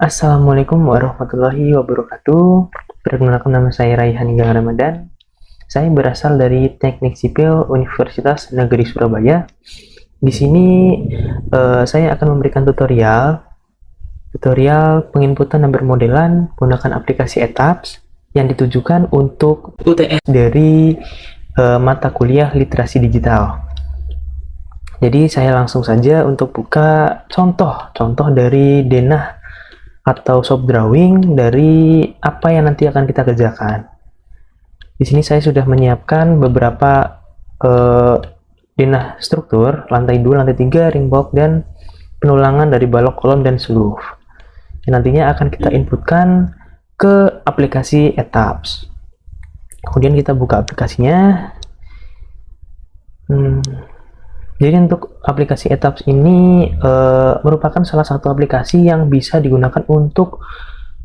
Assalamualaikum warahmatullahi wabarakatuh. Perkenalkan, nama saya Raihan Higang Ramadan. Saya berasal dari Teknik Sipil Universitas Negeri Surabaya. Di sini saya akan memberikan tutorial penginputan dan bermodelan menggunakan aplikasi ETAPS yang ditujukan untuk UTS dari mata kuliah literasi digital. Jadi saya langsung saja untuk buka contoh dari denah atau shop drawing dari apa yang nanti akan kita kerjakan. Di sini saya sudah menyiapkan beberapa denah struktur, lantai 2, lantai 3, ring box, dan penulangan dari balok, kolom, dan seluruh. Yang nantinya akan kita inputkan ke aplikasi ETAPS. Kemudian kita buka aplikasinya. Jadi untuk aplikasi ETAPS ini merupakan salah satu aplikasi yang bisa digunakan untuk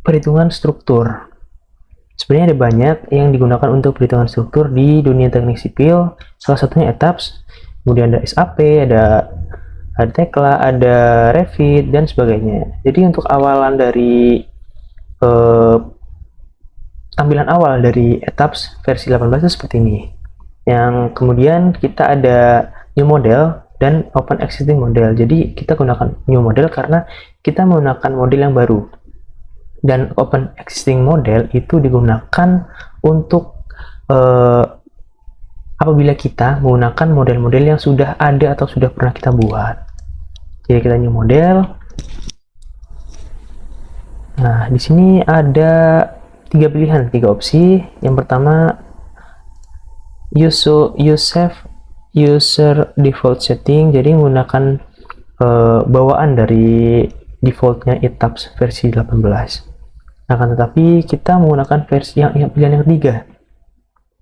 perhitungan struktur. Sebenarnya ada banyak yang digunakan untuk perhitungan struktur di dunia teknik sipil, salah satunya ETAPS, kemudian ada SAP, ada Tekla, ada Revit, dan sebagainya. Jadi untuk awalan dari tampilan awal dari ETAPS versi 18 itu seperti ini. Yang kemudian kita ada new model dan open existing model. Jadi kita gunakan new model karena kita menggunakan model yang baru, dan open existing model itu digunakan untuk apabila kita menggunakan model-model yang sudah ada atau sudah pernah kita buat. Jadi kita new model. Nah, di sini ada 3 pilihan, 3 opsi. Yang pertama, save user default setting, jadi menggunakan bawaan dari defaultnya ETAPS versi 18. Akan tetapi kita menggunakan versi yang pilihan yang ketiga.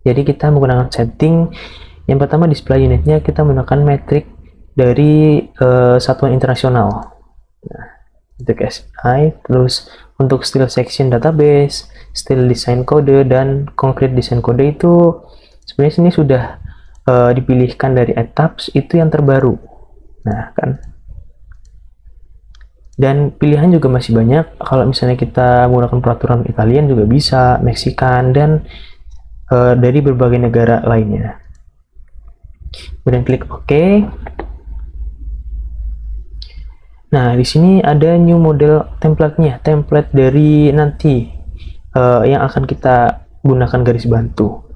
Jadi kita menggunakan setting yang pertama, display unitnya kita menggunakan metrik dari satuan internasional. Nah, untuk SI, terus untuk style section database, style design code, dan concrete design code itu sebenarnya sini sudah dipilihkan dari ETAPS, itu yang terbaru. Nah kan, dan pilihan juga masih banyak. Kalau misalnya kita menggunakan peraturan Italian juga bisa, Meksikan, dan dari berbagai negara lainnya. Kemudian klik OK. Nah, di sini ada new model template-nya, template dari nanti yang akan kita gunakan garis bantu.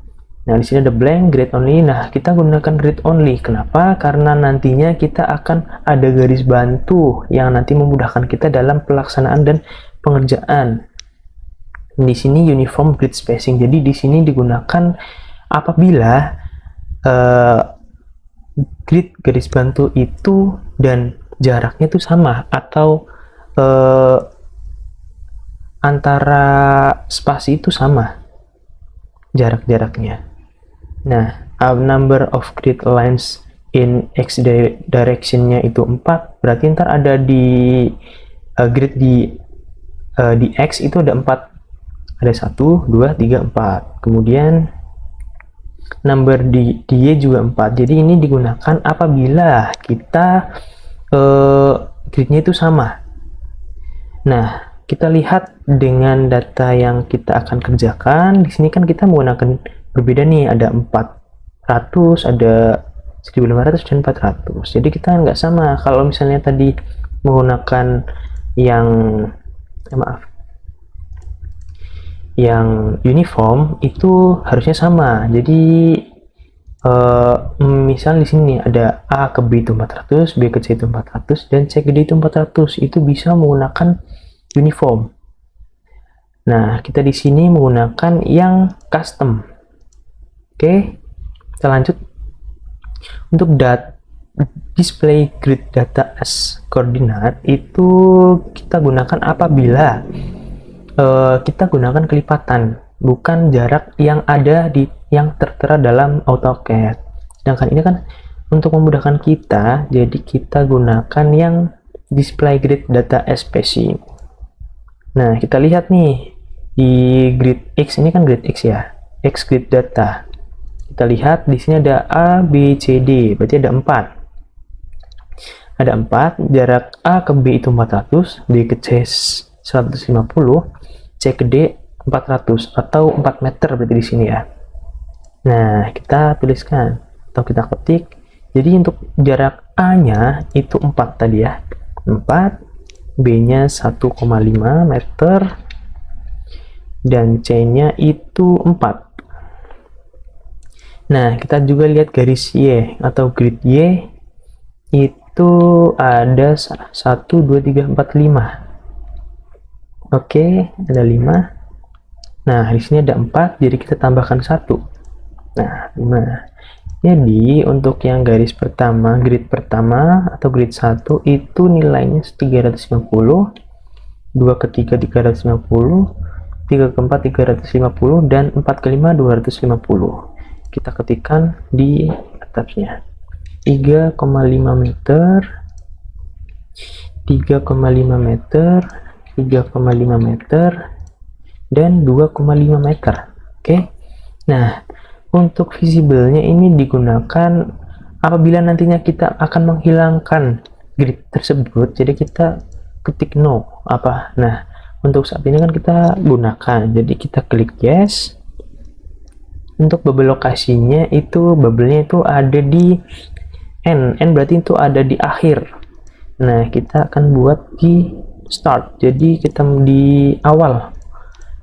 Nah, di sini ada blank, grid only. Nah, kita gunakan grid only. Kenapa? Karena nantinya kita akan ada garis bantu yang nanti memudahkan kita dalam pelaksanaan dan pengerjaan. Di sini uniform grid spacing. Jadi di sini digunakan apabila grid garis bantu itu dan jaraknya itu sama, atau antara spasi itu sama jaraknya. Nah, number of grid lines in x direction-nya itu 4, berarti ntar ada di grid di x itu ada 4, ada 1, 2, 3, 4. Kemudian number di y juga 4. Jadi ini digunakan apabila kita gridnya itu sama. Nah, kita lihat dengan data yang kita akan kerjakan. Di sini kan kita menggunakan berbeda nih, ada 400, ada 1500, dan 400. Jadi kita nggak sama. Kalau misalnya tadi menggunakan yang uniform itu harusnya sama. Jadi misal di sini ada A ke B itu 400, B ke C itu 400, dan C ke D itu 400. Itu bisa menggunakan uniform. Nah, kita di sini menggunakan yang custom. Oke, kita lanjut. Untuk display grid data as coordinate itu kita gunakan apabila kita gunakan kelipatan, bukan jarak yang ada yang tertera dalam AutoCAD. Sedangkan ini kan untuk memudahkan kita, jadi kita gunakan yang display grid data as spacing. Nah, kita lihat nih di grid X, ini kan grid X ya, X grid data. Kita lihat di sini ada A, B, C, D, berarti ada 4. Ada 4, jarak A ke B itu 400, B ke C 150, CKD 400 atau 4 meter berarti di sini ya. Nah, kita tuliskan atau kita ketik. Jadi untuk jarak A-nya itu 4 tadi ya. 4, B-nya 1,5 meter, dan C-nya itu 4. Nah, kita juga lihat garis Y atau grid Y itu ada 1, 2, 3, 4, 5. Oke, ada 5. Nah, di sini ada 4, jadi kita tambahkan 1. Nah, 5. Jadi, untuk yang garis pertama, grid pertama atau grid 1 itu nilainya 350, 2 ke 3 350, 3 ke 4 350, dan 4 ke 5 250. Kita ketikkan di atasnya 3,5 meter, 3,5 meter, 3,5 meter, dan 2,5 meter. Oke. Nah, untuk visible-nya ini digunakan apabila nantinya kita akan menghilangkan grid tersebut, jadi kita ketik no apa. Nah, untuk saat ini kan kita gunakan, jadi kita klik yes. Untuk bubble lokasinya itu bubble-nya itu ada di N berarti itu ada di akhir. Nah, kita akan buat di start, jadi kita di awal.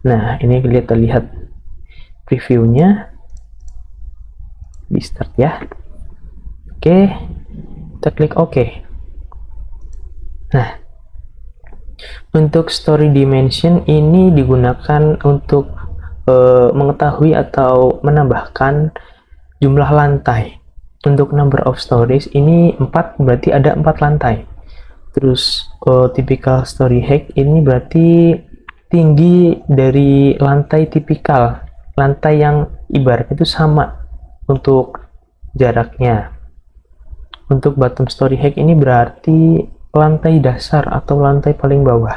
Nah, ini kita lihat previewnya di start ya. Oke, kita klik OK. Nah, untuk story dimension ini digunakan untuk mengetahui atau menambahkan jumlah lantai. Untuk number of stories ini 4, berarti ada 4 lantai. Terus typical story height ini berarti tinggi dari lantai tipikal, lantai yang ibarat itu sama untuk jaraknya. Untuk bottom story height ini berarti lantai dasar atau lantai paling bawah.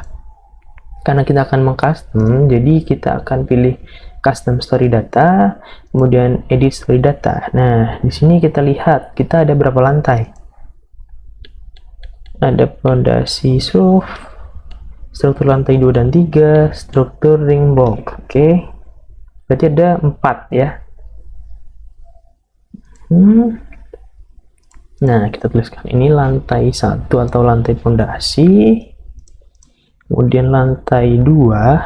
Karena kita akan mengcustom, jadi kita akan pilih custom story data, kemudian edit story data. Nah, di sini kita lihat kita ada berapa lantai. Ada fondasi roof, struktur lantai 2 dan 3, struktur ring block. Oke. Berarti ada 4 ya. Nah, kita tuliskan ini lantai 1 atau lantai fondasi. Kemudian lantai 2,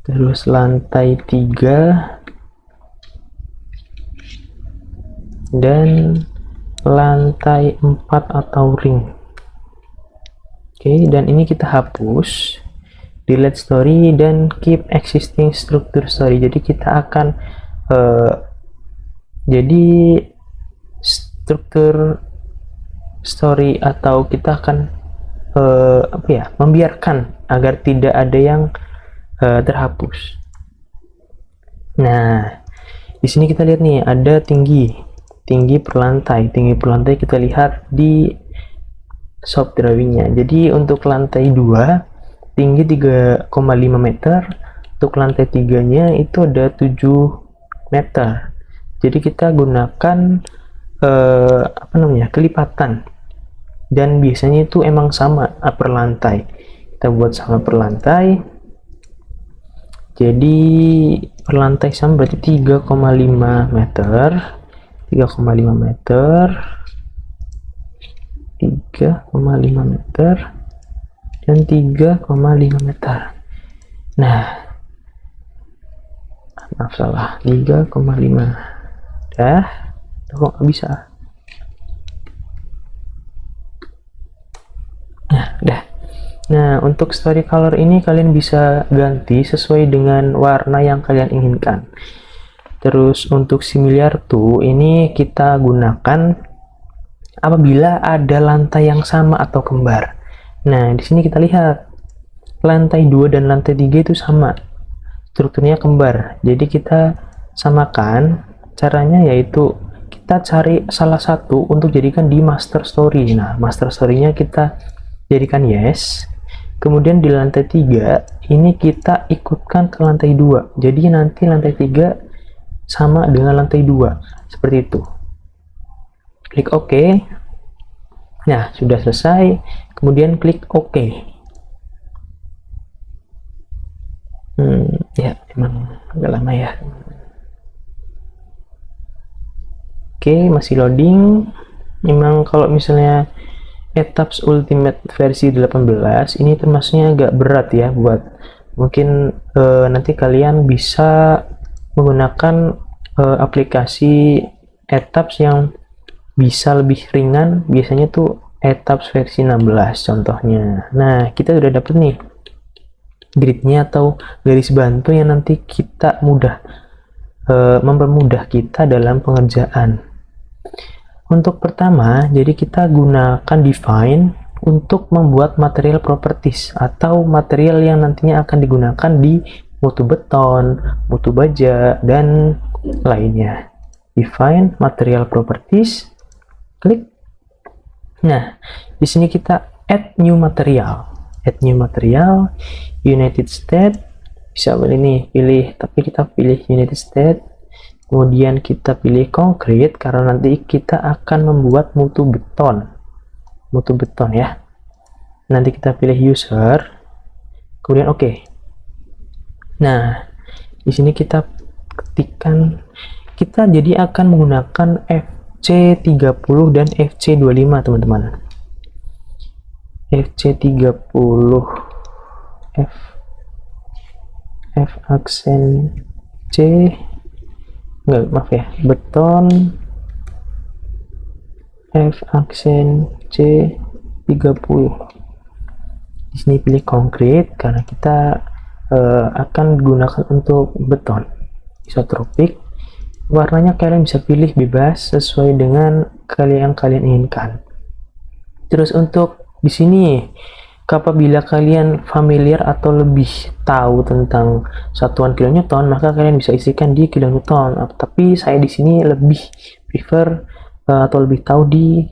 terus lantai 3, dan lantai 4 atau ring. Oke, dan ini kita hapus, delete story, dan keep existing structure story. Jadi kita akan jadi struktur story atau kita akan membiarkan agar tidak ada yang terhapus. Nah, di sini kita lihat nih ada tinggi per lantai. Tinggi per lantai kita lihat di soft drawingnya. Jadi untuk lantai 2 tinggi 3,5 meter, untuk lantai 3 nya itu ada 7 meter. Jadi kita gunakan kelipatan, dan biasanya itu emang sama per lantai. Kita buat sama per lantai, jadi per lantai sama berarti 3,5 meter, 3,5 meter, 3,5 meter, dan 3,5 meter. Nah, maaf salah, 3,5. Dah, kok nggak bisa? Nah, untuk story color ini kalian bisa ganti sesuai dengan warna yang kalian inginkan. Terus untuk similar to ini kita gunakan apabila ada lantai yang sama atau kembar. Nah, di sini kita lihat lantai 2 dan lantai 3 itu sama. Strukturnya kembar. Jadi kita samakan, caranya yaitu kita cari salah satu untuk jadikan di master story. Nah, master story-nya kita jadikan yes. Kemudian di lantai 3 ini kita ikutkan ke lantai 2. Jadi nanti lantai 3 sama dengan lantai 2. Seperti itu. Klik OK. Nah, sudah selesai. kemudian klik OK. Ya emang agak lama ya. Oke, masih loading. Memang kalau misalnya Etaps Ultimate versi 18 ini termasuknya agak berat ya, buat mungkin nanti kalian bisa menggunakan aplikasi Etaps yang bisa lebih ringan, biasanya tuh Etaps versi 16 contohnya. Nah, kita udah dapet nih gridnya atau garis bantu yang nanti kita mempermudah kita dalam pengerjaan. Untuk pertama, jadi kita gunakan define untuk membuat material properties atau material yang nantinya akan digunakan di mutu beton, mutu baja, dan lainnya. Define material properties, klik. Nah, di sini kita add new material. Add new material, United States, bisa pilih, tapi kita pilih United States. Kemudian kita pilih concrete karena nanti kita akan membuat mutu beton ya. Nanti kita pilih user, kemudian OK. Nah, di sini kita ketikkan, kita jadi akan menggunakan FC30 dan FC25 teman-teman. FC30 F aksen C, enggak, maaf ya, beton F aksen C 30. Di sini pilih concrete karena kita akan gunakan untuk beton isotropik. Warnanya kalian bisa pilih bebas sesuai dengan yang kalian inginkan. Terus untuk di sini, apabila kalian familiar atau lebih tahu tentang satuan kilonewton, maka kalian bisa isikan di kilonewton. Tapi saya di sini lebih prefer atau lebih tahu di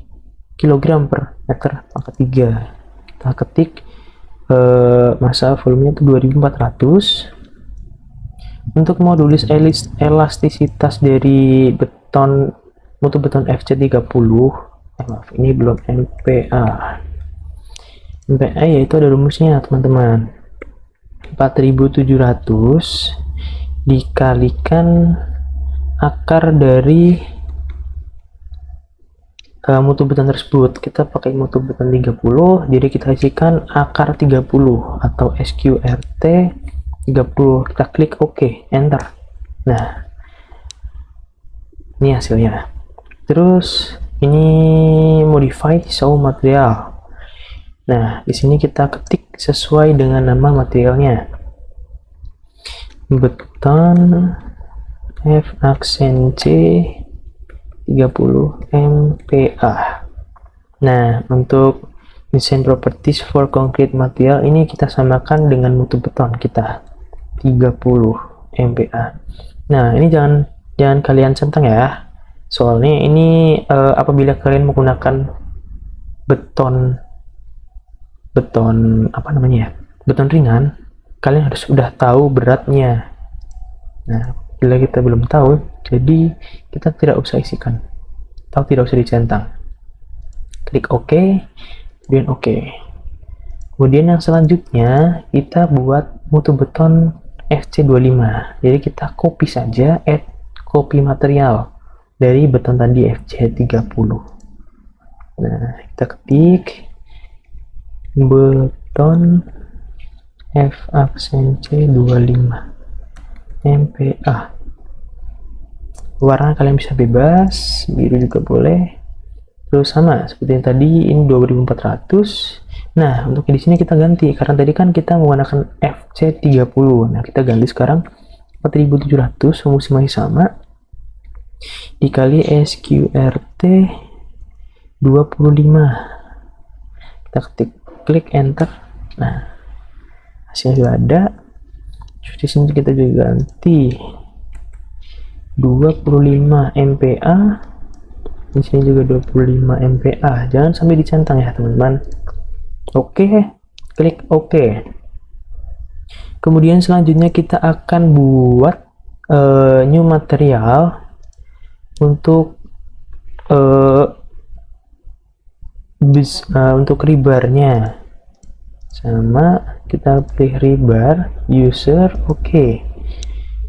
kilogram per meter pangkat 3. Kita ketik massa volumenya itu 2400. Untuk modulis elastisitas dari beton, mutu beton FC30, maaf, ini belum MPa. MPa yaitu ada rumusnya teman-teman, 4700 dikalikan akar dari mutu beton tersebut. Kita pakai mutu beton 30, jadi kita isikan akar 30 atau SQRT 30. Kita klik OK, enter. Nah, ini hasilnya. Terus ini modify show material. Nah, di sini kita ketik sesuai dengan nama materialnya. Beton F aksen C 30 MPa. Nah, untuk design properties for concrete material ini kita samakan dengan mutu beton kita 30 MPa. Nah, ini jangan kalian centang ya. Soalnya ini apabila kalian menggunakan beton beton ringan, kalian harus sudah tahu beratnya. Nah, bila kita belum tahu, jadi kita tidak usah isikan atau tidak usah dicentang. Klik OK, kemudian OK. Kemudian yang selanjutnya kita buat mutu beton FC25. Jadi kita copy saja, add copy material dari beton tadi FC30. Nah, kita ketik beton F aksen C 25 MPa. Warna kalian bisa bebas, biru juga boleh. Terus sama seperti yang tadi, ini 2400. Nah, untuk di sini kita ganti karena tadi kan kita menggunakan FC30. Nah, kita ganti sekarang 4700, rumus masih sama, dikali SQRT 25. Kita ketik, klik enter. Nah, hasilnya sudah ada. Terus di sini kita juga ganti 25 MPa. Di sini juga 25 MPa. Jangan sampai dicentang ya, teman-teman. Oke, klik OK. Kemudian selanjutnya kita akan buat new material untuk untuk rebar-nya sama, kita pilih rebar user. Oke.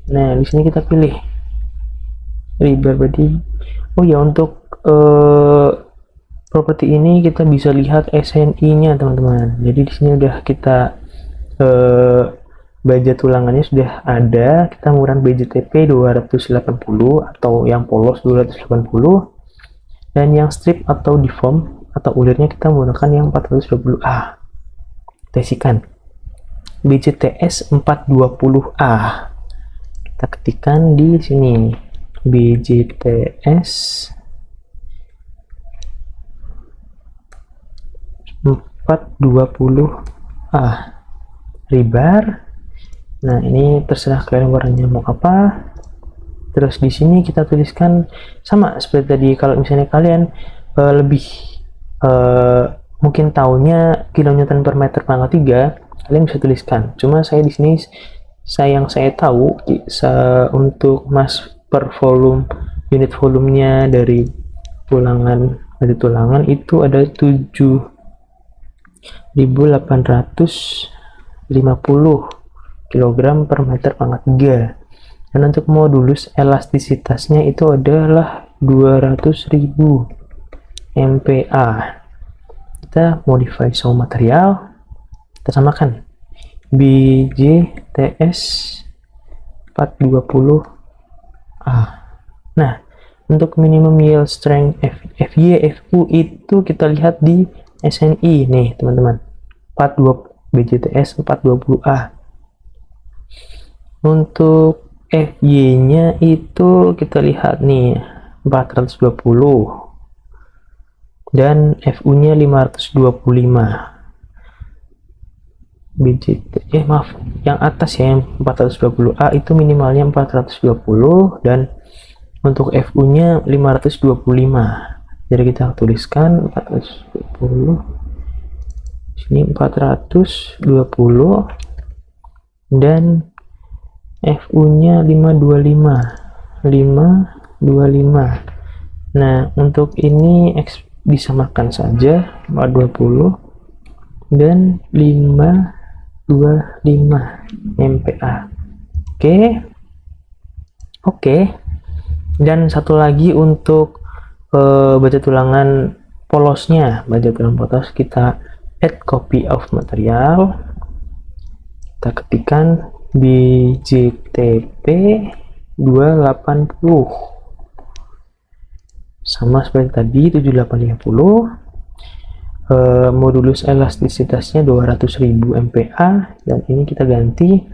Nah, di sini kita pilih rebar berarti. Oh ya, untuk properti ini kita bisa lihat SNI-nya teman-teman. Jadi di sini udah kita baja tulangannya sudah ada. Kita menggunakan BJTP 280 atau yang polos 280, dan yang strip atau deform atau ulirnya kita menggunakan yang 420A. Kita isikan BJTS 420A. Kita ketikkan di sini BJTS 420A rebar. Nah, ini terserah kalian warnanya mau apa. Terus di sini kita tuliskan sama seperti tadi. Kalau misalnya kalian lebih mungkin tahunya kilonewton per meter pangkat 3, kalian bisa tuliskan. Cuma saya di sini yang saya tahu untuk mass per volume, unit volumenya dari tulangan itu ada 7.850 kg per meter pangkat 3. Dan untuk modulus elastisitasnya itu adalah 200.000 MPa. Kita modify show material, kita samakan BJTS 420A. Nah, untuk minimum yield strength FY, FU itu kita lihat di SNI nih teman-teman, BJTS 420A. Untuk FY-nya itu kita lihat nih 420 dan FU-nya 525. Maaf, yang atas ya, yang 420A itu minimalnya 420 dan untuk FU-nya 525. Jadi kita tuliskan 420, sini 420 dan FU-nya 525. Nah, untuk ini disamakan saja 420 dan 525 MPa. Oke. Dan satu lagi untuk baja tulangan polosnya, baja tulangan polos, kita add copy of material. Kita ketikkan BJTP 280 sama seperti tadi 7850. Modulus elastisitasnya 200.000 MPa dan ini kita ganti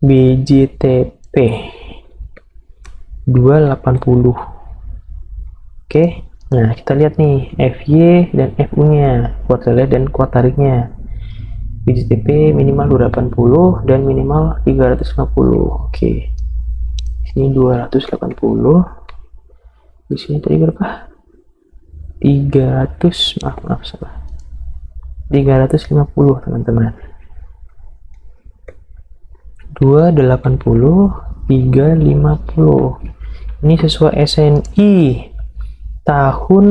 BJTP 280. Oke, nah kita lihat nih FY dan FU nya, kuat relay dan kuat tariknya. BJTP minimal 280 dan minimal 350. Oke, sini 280, di sini tadi berapa? 300, maaf salah, 350 teman-teman. 280 350. Ini sesuai SNI tahun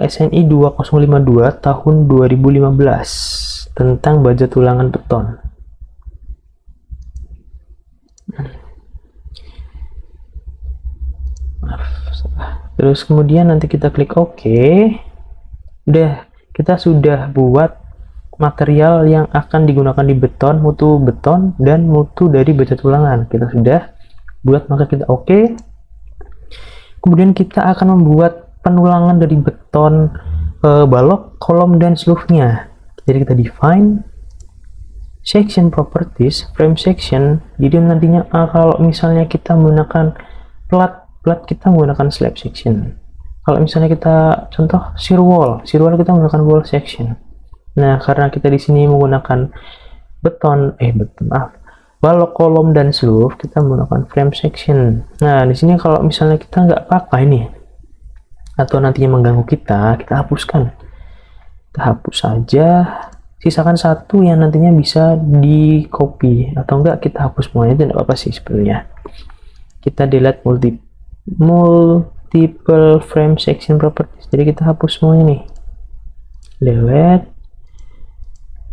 SNI 2052 tahun 2015 tentang baja tulangan beton. Terus kemudian nanti kita klik OK. Udah, kita sudah buat material yang akan digunakan di beton, mutu beton dan mutu dari baja tulangan. Kita sudah buat, maka kita OK. Kemudian kita akan membuat penulangan dari beton, balok, kolom dan sleeve-nya. Jadi kita define section properties, frame section. Jadi nantinya kalau misalnya kita menggunakan plat kita menggunakan slab section. Kalau misalnya kita contoh shear wall kita menggunakan wall section. Nah, karena kita di sini menggunakan balok, kolom dan sleeve, kita menggunakan frame section. Nah, di sini kalau misalnya kita nggak pakai nih atau nantinya mengganggu kita hapuskan. Kita hapus saja, sisakan satu yang nantinya bisa di copy, atau enggak kita hapus semuanya, tidak apa-apa sih sebenarnya. Kita delete multiple frame section properties. Jadi kita hapus semuanya nih, delete,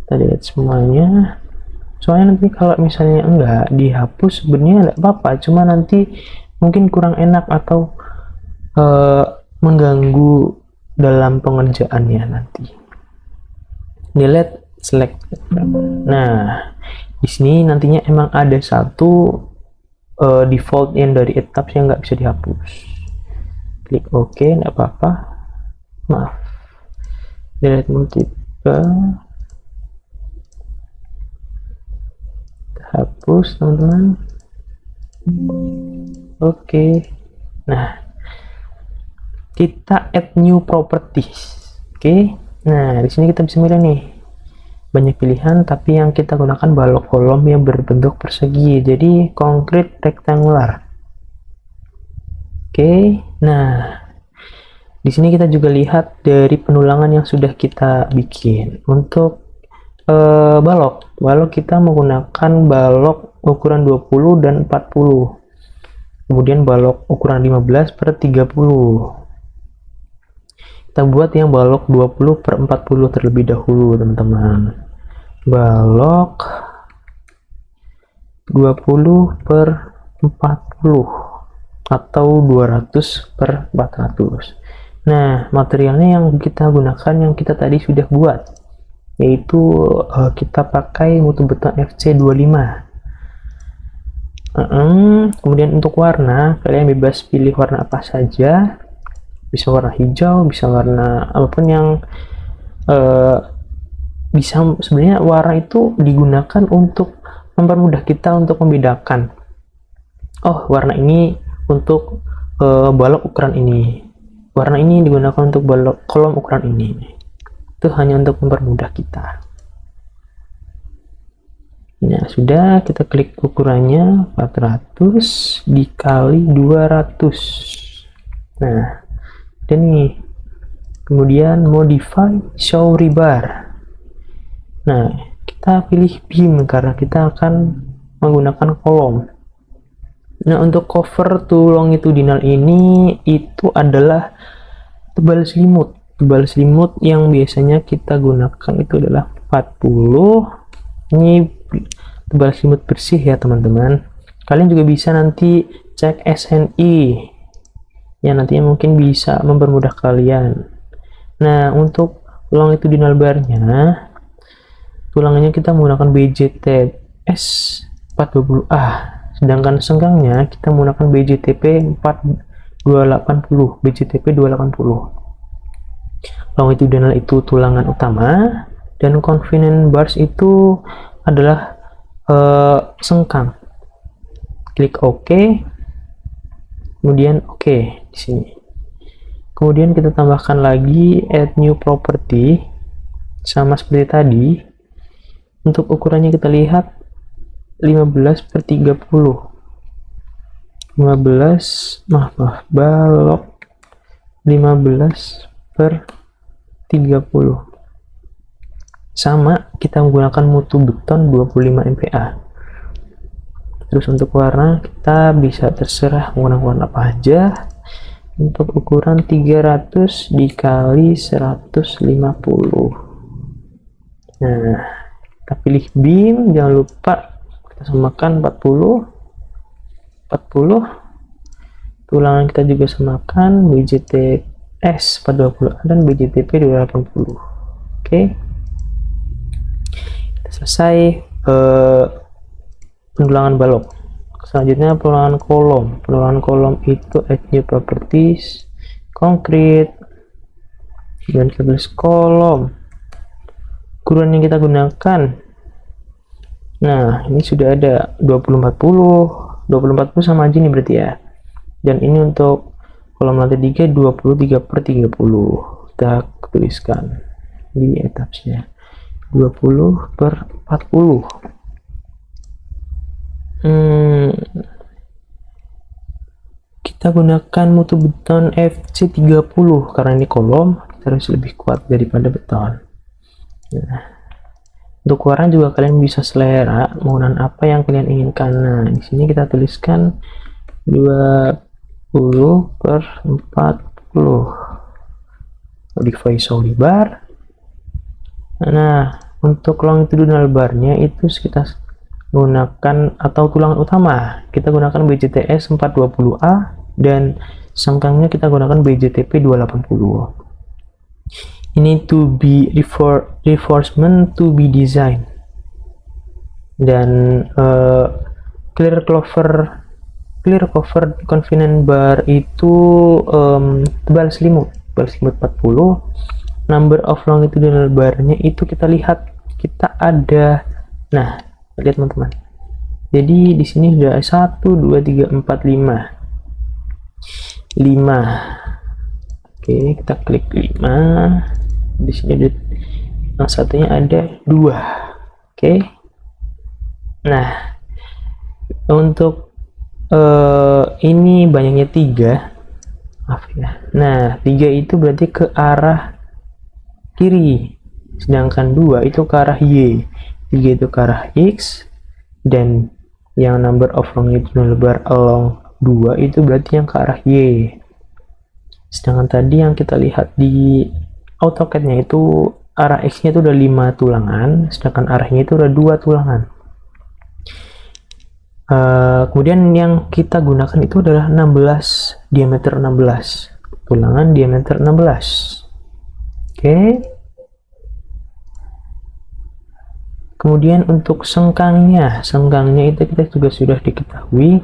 kita delete semuanya. Soalnya nanti kalau misalnya enggak dihapus sebenarnya enggak apa-apa, cuma nanti mungkin kurang enak atau mengganggu dalam pengerjaannya nanti. Delete, select. Nah, di sini nantinya emang ada satu default yang dari etaps yang nggak bisa dihapus. Klik OK, nggak apa-apa. Maaf. Delete multiple. Hapus teman-teman. Oke. Nah, kita add new properties. Oke. Nah, di sini kita bisa milih nih. Banyak pilihan, tapi yang kita gunakan balok kolom yang berbentuk persegi. Jadi concrete rectangular. Oke. Nah, di sini kita juga lihat dari penulangan yang sudah kita bikin. Untuk balok kita menggunakan balok ukuran 20 dan 40, kemudian balok ukuran 15 per 30. Kita buat yang balok 20 per 40 terlebih dahulu teman-teman. Balok 20 per 40 atau 200 per 400. Nah, materialnya yang kita gunakan yang kita tadi sudah buat, yaitu kita pakai mutu beton FC25. Kemudian untuk warna, kalian bebas pilih warna apa saja, bisa warna hijau, bisa warna apapun yang bisa. Sebenarnya warna itu digunakan untuk mempermudah kita untuk membedakan, oh warna ini untuk balok ukuran ini, warna ini digunakan untuk balok kolom ukuran ini. Itu hanya untuk mempermudah kita. Nah, sudah, kita klik ukurannya 400 dikali 200. Nah, dan nih. Kemudian modify show rebar. Nah, kita pilih beam karena kita akan menggunakan kolom. Nah, untuk cover to longitudinal ini itu adalah tebal selimut. Tebal selimut yang biasanya kita gunakan itu adalah 40. Ini tebal selimut bersih ya teman-teman. Kalian juga bisa nanti cek SNI yang nantinya mungkin bisa mempermudah kalian. Nah, untuk longitudinal barnya, tulangannya kita menggunakan BJTS 420A, sedangkan senggangnya kita menggunakan BJTP 280. BJTP 280. Longitudinal itu tulangan utama, dan convenient bars itu adalah sengkang. Klik OK, kemudian OK di sini. Kemudian kita tambahkan lagi add new property, sama seperti tadi. Untuk ukurannya kita lihat 15 per 30. 15, balok 15 per 30. Sama, kita menggunakan mutu beton 25 MPa. Terus untuk warna kita bisa terserah menggunakan warna apa aja. Untuk ukuran 300 dikali 150. Nah, kita pilih beam, jangan lupa kita samakan 40. Tulangan kita juga samakan BJTS 420 dan BJTP 280. Oke. Kita selesai penulangan balok. Selanjutnya penulangan kolom. Penulangan kolom itu add new properties, concrete, dan kita tulis kolom. Ukuran yang kita gunakan, nah ini sudah ada 20-40 sama aja nih berarti ya. Dan ini untuk kolom lantai 3 23 per 30. Kita tuliskan di etapsnya 20 per 40. Kita gunakan mutu beton FC30 karena ini kolom, kita harus lebih kuat daripada beton. Nah, untuk warna juga kalian bisa selera menggunakan apa yang kalian inginkan. Nah, di sini kita tuliskan 2 10/40 divisor bar. Nah, untuk longitudinal barnya itu kita gunakan, atau tulangan utama kita gunakan BJTS 420A dan sengkangnya kita gunakan BJTP 280. Ini to be reinforcement to be design. Dan clear cover convenient bar itu tebal selimut 40. Number of longitudinal barnya itu kita lihat, kita ada, nah lihat teman-teman, jadi di sini sudah 1 2 3 4 5. Oke, kita klik 5. Di sini yang satunya ada 2. Oke, nah untuk ini banyaknya 3, maaf ya. Nah 3 itu berarti ke arah kiri, sedangkan 2 itu ke arah Y, 3 itu ke arah X, dan yang number of longitudinal bar along 2 itu berarti yang ke arah Y. Sedangkan tadi yang kita lihat di AutoCAD-nya itu arah X-nya itu udah 5 tulangan, sedangkan arahnya itu udah 2 tulangan. Kemudian yang kita gunakan itu adalah 16, diameter 16, tulangan diameter 16. Oke. Kemudian untuk sengkangnya itu kita juga sudah diketahui,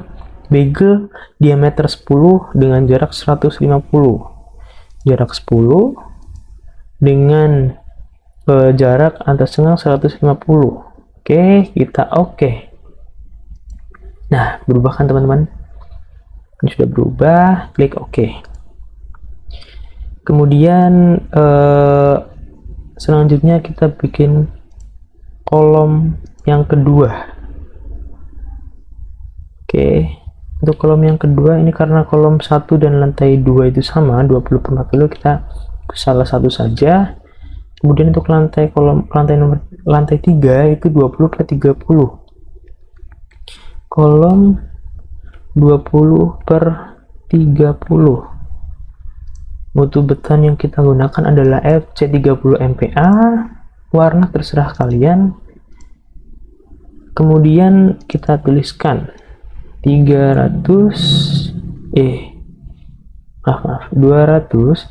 bagel diameter 10 dengan jarak 150, jarak 10 dengan jarak antar sengkang 150. Oke, kita oke. Nah, berubah kan teman-teman? Ini sudah berubah, klik oke. Kemudian selanjutnya kita bikin kolom yang kedua. Oke, untuk kolom yang kedua ini karena kolom 1 dan lantai 2 itu sama 20/40, kita salah satu saja. Kemudian untuk lantai 3 itu 20/30. Kolom 20/30. Mutu beton yang kita gunakan adalah FC30 MPa, warna terserah kalian. Kemudian kita tuliskan 200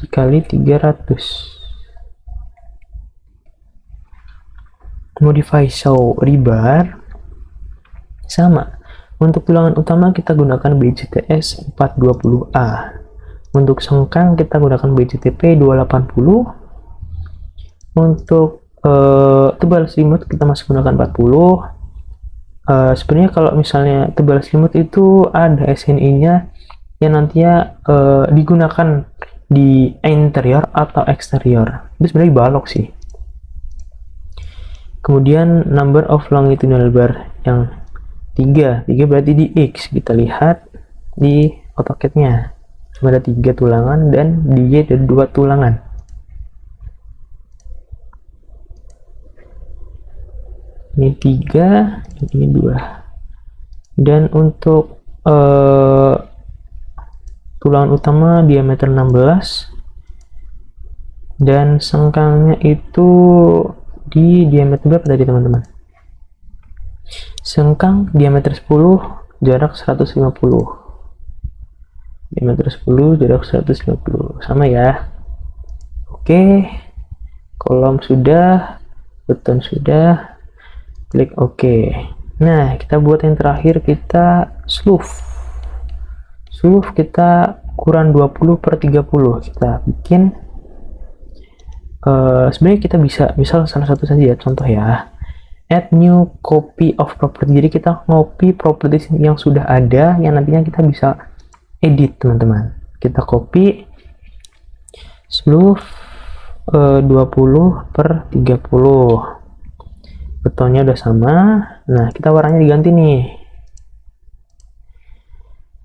dikali 300. Modify show rebar sama. Untuk tulangan utama kita gunakan BJTS 420A. Untuk sengkang kita gunakan BJTP 280. Untuk tebal selimut kita masih gunakan 40. Sebenarnya kalau misalnya tebal selimut itu ada SNI-nya yang nantinya digunakan di interior atau eksterior. Itu sebenarnya balok sih. Kemudian number of longitudinal bar yang 3 berarti di X, kita lihat di AutoCAD-nya ada 3 tulangan dan di Y ada 2 tulangan. Ini 3, ini 2. Dan untuk tulangan utama diameter 16 dan sengkangnya itu di diameter berapa tadi teman-teman? Sengkang diameter 10, jarak 150. Diameter 10, jarak 150. Sama ya. Oke. Kolom sudah, beton sudah. Klik oke. Nah, kita buat yang terakhir, kita sleeve. Sleeve kita ukuran 20/30. Kita bikin sebenarnya kita bisa misal salah satu saja ya, contoh ya. Add new copy of property. Jadi kita ngopi properties yang sudah ada yang nantinya kita bisa edit teman-teman. Kita copy sleeve 20/30. Betonnya udah sama. Nah, kita warnanya diganti nih.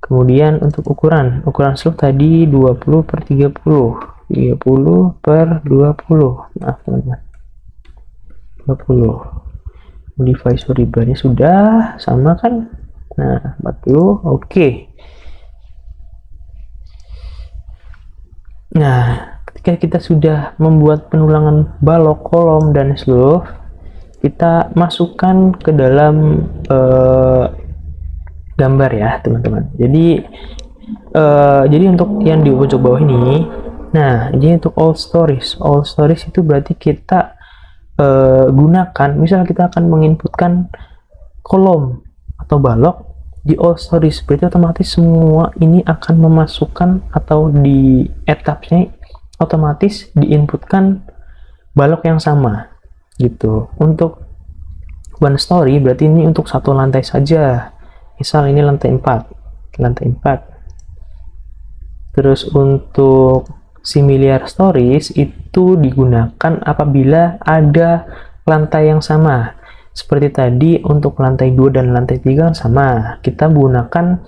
Kemudian untuk ukuran sleeve tadi 20/30. 30/20. Maaf teman-teman, 20. Modify sorry barnya sudah sama kan. Nah, 40. Oke. Nah, ketika kita sudah membuat penulangan balok, kolom, dan slope, kita masukkan ke dalam gambar ya teman-teman. Jadi untuk yang di pojok bawah ini, nah jadi untuk all stories itu berarti kita gunakan, misal kita akan menginputkan kolom atau balok di all stories, berarti otomatis semua ini akan memasukkan atau di etapnya otomatis diinputkan balok yang sama gitu. Untuk one story berarti ini untuk satu lantai saja, misal ini lantai 4. Terus untuk similar stories itu digunakan apabila ada lantai yang sama. Seperti tadi untuk lantai 2 dan lantai 3 sama. Kita gunakan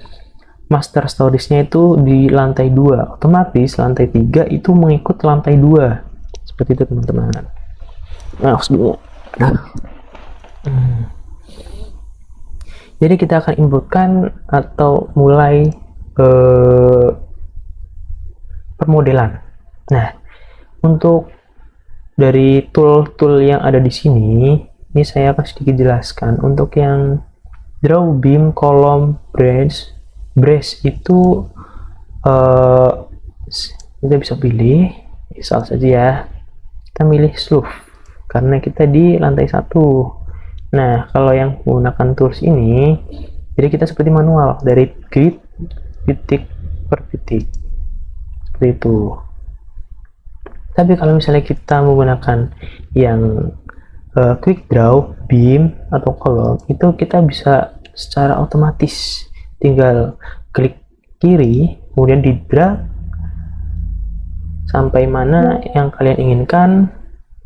master storiesnya itu di lantai 2. Otomatis lantai 3 itu mengikut lantai 2. Seperti itu teman-teman. Nah, jadi kita akan inputkan atau mulai permodelan. Nah, untuk dari tool-tool yang ada di sini, ini saya akan sedikit jelaskan. Untuk yang draw beam, column, brace itu kita bisa pilih, misal saja ya, kita milih slope karena kita di lantai 1. Nah, kalau yang menggunakan tools ini, jadi kita seperti manual dari grid titik per titik. Seperti itu. Tapi kalau misalnya kita menggunakan yang quick draw, beam, atau column, itu kita bisa secara otomatis tinggal klik kiri, kemudian di drag sampai mana yang kalian inginkan,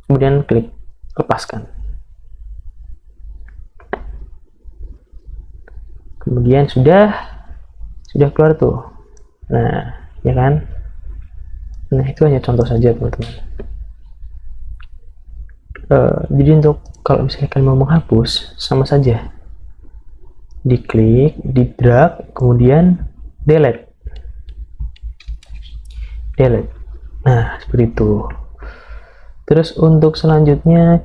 kemudian klik lepaskan. Kemudian sudah keluar tuh. Nah, ya kan? Nah, itu hanya contoh saja teman-teman. Jadi untuk kalau misalnya kalian mau menghapus, sama saja. Diklik, di drag, kemudian delete. Nah, seperti itu. Terus untuk selanjutnya,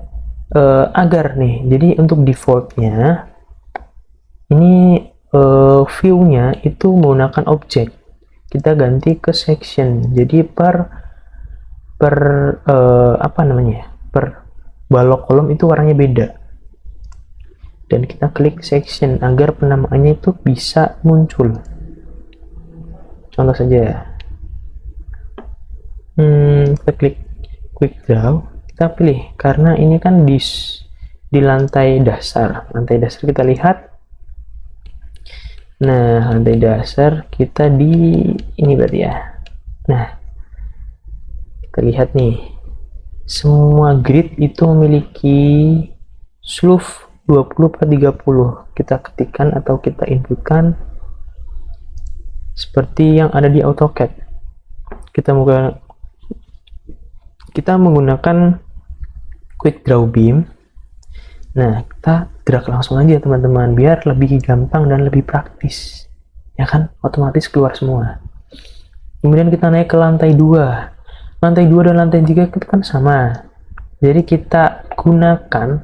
agar nih, jadi untuk defaultnya, ini view-nya itu menggunakan objek. Kita ganti ke section, jadi per balok kolom itu warnanya beda, dan kita klik section agar penamaannya itu bisa muncul. Contoh saja, kita klik quick draw, kita pilih karena ini kan di lantai dasar kita lihat. Nah, lantai dasar kita di ini berarti ya. Nah, kita lihat nih, semua grid itu memiliki slope 20/30. Kita ketikkan atau kita inputkan seperti yang ada di AutoCAD. Kita menggunakan quick draw beam. Nah, kita drag langsung aja teman-teman, biar lebih gampang dan lebih praktis. Ya kan, otomatis keluar semua. Kemudian kita naik ke lantai 2. Lantai 2 dan lantai 3 itu kan sama. Jadi kita gunakan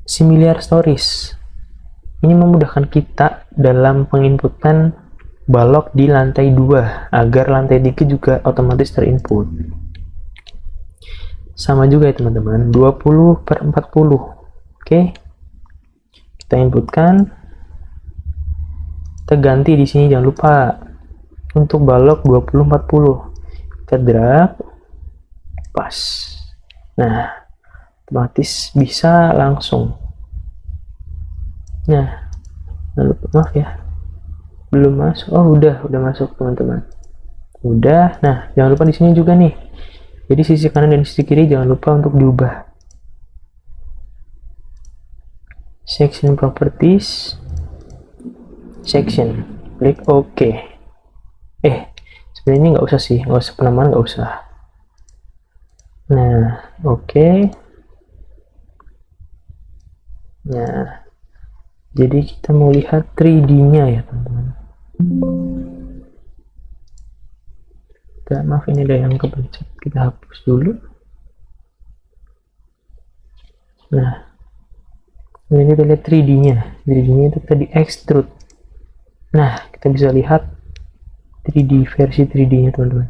similar stories. Ini memudahkan kita dalam penginputan balok di lantai 2 agar lantai 3 juga otomatis terinput. Sama juga ya teman-teman, 20/40. Oke, kita inputkan, kita ganti di sini, jangan lupa untuk balok 20/40. Kita drag, pas. Nah, otomatis bisa langsung. Nah, maaf ya, belum masuk. Oh, udah masuk teman-teman. Udah. Nah, jangan lupa di sini juga nih. Jadi sisi kanan dan sisi kiri jangan lupa untuk diubah. Section properties, section, klik OK. Sebenarnya ini nggak usah sih, nggak usah penamaan, nggak usah. Nah, OK. Nah, jadi kita mau lihat 3D-nya ya teman-teman. juga, maaf ini ada yang kepencet, kita hapus dulu. Nah, ini kita lihat 3D-nya. 3D-nya itu tadi extrude. Nah, kita bisa lihat 3D versi 3D-nya, teman-teman.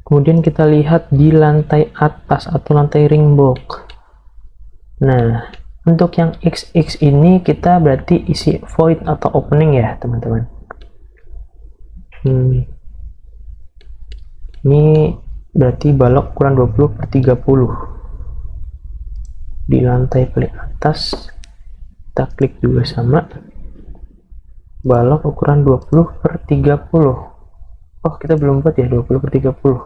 Kemudian kita lihat di lantai atas atau lantai ring box. Nah, untuk yang XX ini kita berarti isi void atau opening ya, teman-teman. Ini berarti balok ukuran 20/30. Di lantai paling atas kita klik juga sama, balok ukuran 20/30. Oh, kita belum buat ya 20/30.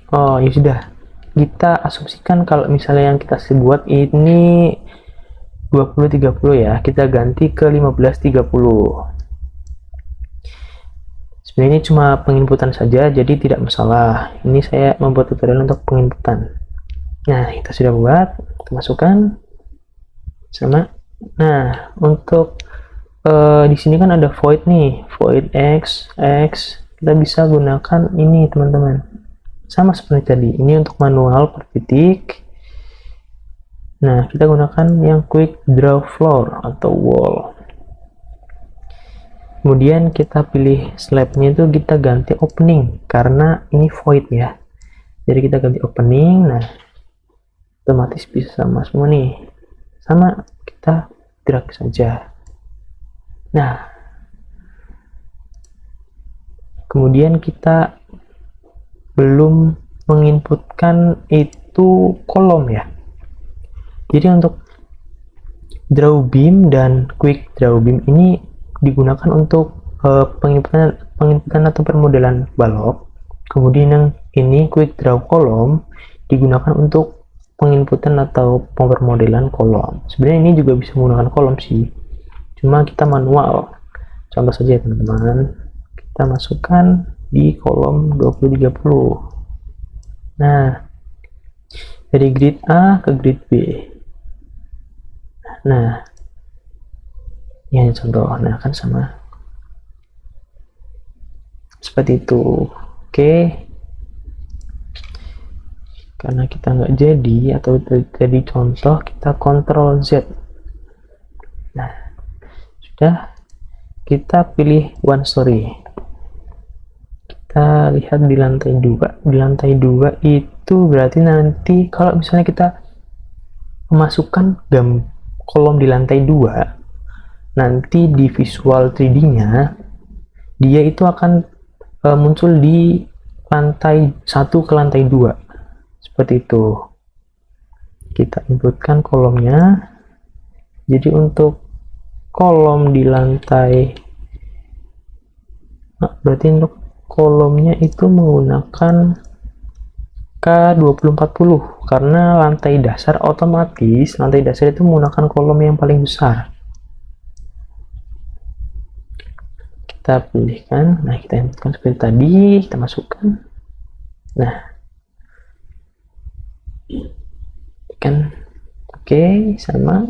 Oh, ya sudah. Kita asumsikan kalau misalnya yang kita buat ini 20/30 ya, kita ganti ke 15/30. Sebenarnya ini cuma penginputan saja, jadi tidak masalah. Ini saya membuat tutorial untuk penginputan. Nah, kita sudah buat, kita masukkan sama. Nah, untuk di sini kan ada void nih, void x. Kita bisa gunakan ini, teman-teman. Sama seperti tadi, ini untuk manual per titik. Nah, kita gunakan yang quick draw floor atau wall. Kemudian kita pilih slabnya itu kita ganti opening, karena ini void ya. Jadi kita ganti opening, nah otomatis bisa sama semua nih. Sama, kita drag saja. Nah, kemudian kita belum menginputkan itu kolom ya. Jadi untuk draw beam dan quick draw beam ini digunakan untuk penginputan atau permodelan balok. Kemudian yang ini quick draw column digunakan untuk penginputan atau pemromodelan kolom. Sebenarnya ini juga bisa menggunakan kolom sih, cuma kita manual. Contoh saja teman-teman, kita masukkan di kolom 20/30. Nah, dari grid A ke grid B. Nah, ini contoh. Nah, kan sama seperti itu. Oke, karena kita nggak jadi atau jadi contoh, kita Ctrl Z. Nah, sudah, kita pilih one story. Kita lihat di lantai 2. Di lantai 2 itu berarti nanti kalau misalnya kita memasukkan kolom di lantai 2, nanti di visual 3D-nya dia itu akan muncul di lantai 1 ke lantai 2. Seperti itu. Kita inputkan kolomnya. Jadi untuk kolom di lantai, berarti untuk kolomnya itu menggunakan K2040, karena lantai dasar otomatis lantai dasar itu menggunakan kolom yang paling besar. Kita pilihkan, nah kita inputkan seperti tadi, kita masukkan. Nah, kan oke, sama.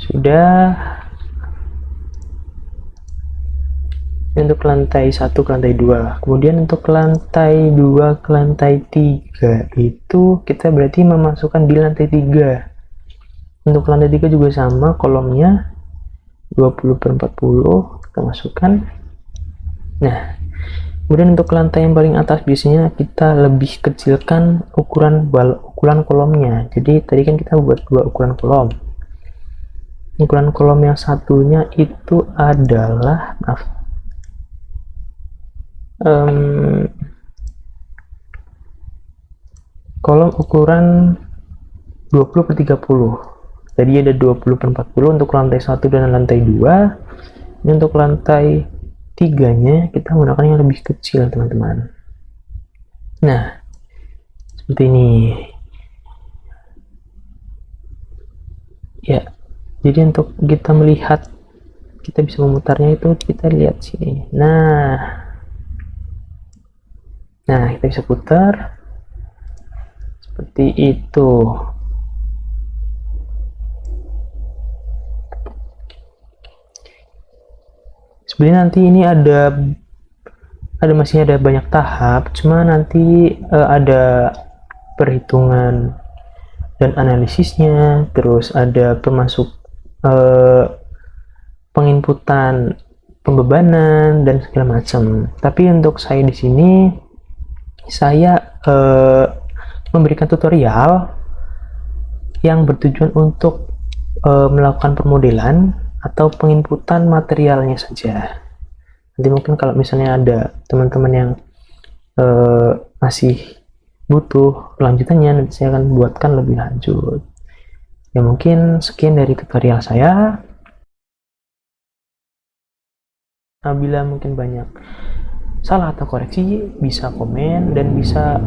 Sudah. Untuk lantai 1 ke lantai 2. Kemudian untuk lantai 2 ke lantai 3 itu kita berarti memasukkan di lantai 3. Untuk lantai 3 juga sama, kolomnya 20/40 kita masukkan. Nah, kemudian untuk lantai yang paling atas biasanya kita lebih kecilkan ukuran kolomnya. Jadi tadi kan kita buat 2 ukuran kolom. Ukuran kolom yang satunya itu adalah, kolom ukuran 20/30. Jadi ada 20/40 untuk lantai 1 dan lantai 2. Ini untuk lantai 3-nya kita menggunakan yang lebih kecil, teman-teman. Nah, seperti ini. Ya, jadi untuk kita melihat kita bisa memutarnya itu kita lihat sini. Nah kita bisa putar seperti itu. Sebenarnya nanti ini masih ada banyak tahap, cuma nanti ada perhitungan dan analisisnya, terus ada penginputan pembebanan dan segala macam. Tapi untuk saya di sini saya memberikan tutorial yang bertujuan untuk melakukan permodelan atau penginputan materialnya saja. Nanti mungkin kalau misalnya ada teman-teman yang masih butuh lanjutannya, nanti saya akan buatkan lebih lanjut. Ya mungkin sekian dari tutorial saya. Bila mungkin banyak salah atau koreksi, bisa komen dan bisa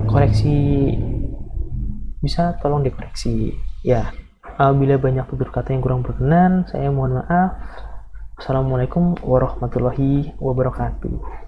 tolong dikoreksi. Ya, bila banyak tutur kata yang kurang berkenan, saya mohon maaf. Assalamualaikum warahmatullahi wabarakatuh.